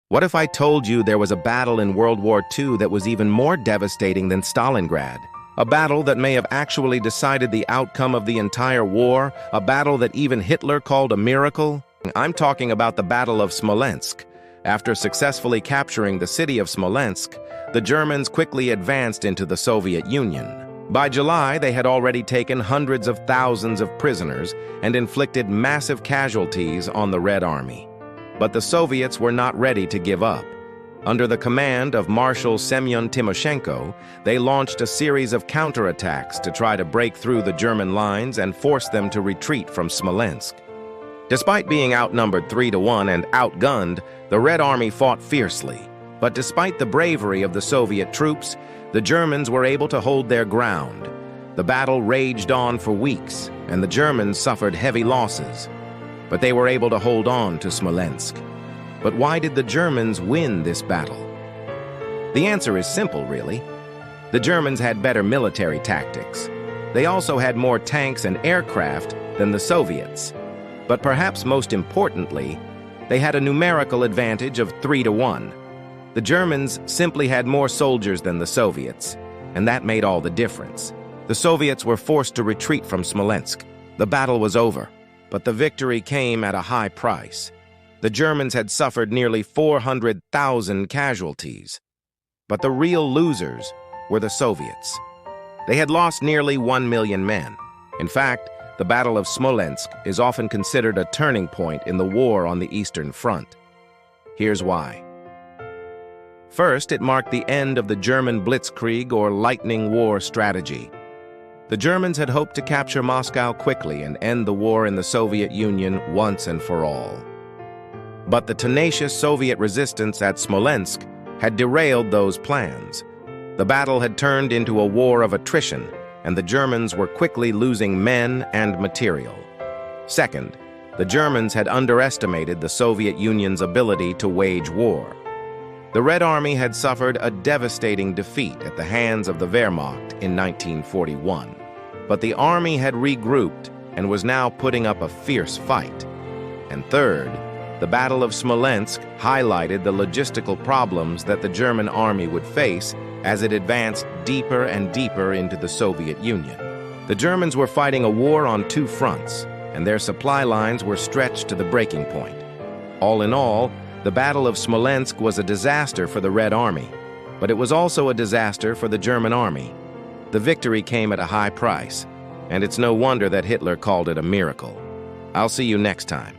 What if I told you there was a battle in World War II that was even more devastating than Stalingrad? A battle that may have actually decided the outcome of the entire war, a battle that even Hitler called a miracle? I'm talking about the Battle of Smolensk. After successfully capturing the city of Smolensk, the Germans quickly advanced into the Soviet Union. By July, they had already taken hundreds of thousands of prisoners and inflicted massive casualties on the Red Army. But the Soviets were not ready to give up. Under the command of Marshal Semyon Timoshenko, they launched a series of counterattacks to try to break through the German lines and force them to retreat from Smolensk. Despite being outnumbered 3-1 and outgunned, the Red Army fought fiercely. But despite the bravery of the Soviet troops, the Germans were able to hold their ground. The battle raged on for weeks, and the Germans suffered heavy losses. But they were able to hold on to Smolensk. But why did the Germans win this battle? The answer is simple, really. The Germans had better military tactics. They also had more tanks and aircraft than the Soviets. But perhaps most importantly, they had a numerical advantage of 3-1. The Germans simply had more soldiers than the Soviets, and that made all the difference. The Soviets were forced to retreat from Smolensk. The battle was over, but the victory came at a high price. The Germans had suffered nearly 400,000 casualties. But the real losers were the Soviets. They had lost nearly 1 million men. In fact, the Battle of Smolensk is often considered a turning point in the war on the Eastern Front. Here's why. First, it marked the end of the German blitzkrieg or lightning war strategy. The Germans had hoped to capture Moscow quickly and end the war in the Soviet Union once and for all. But the tenacious Soviet resistance at Smolensk had derailed those plans. The battle had turned into a war of attrition, and the Germans were quickly losing men and material. Second, the Germans had underestimated the Soviet Union's ability to wage war. The Red Army had suffered a devastating defeat at the hands of the Wehrmacht in 1941. But the army had regrouped and was now putting up a fierce fight. And third, the Battle of Smolensk highlighted the logistical problems that the German army would face as it advanced deeper and deeper into the Soviet Union. The Germans were fighting a war on two fronts, and their supply lines were stretched to the breaking point. All in all, the Battle of Smolensk was a disaster for the Red Army, but it was also a disaster for the German army. The victory came at a high price, and it's no wonder that Hitler called it a miracle. I'll see you next time.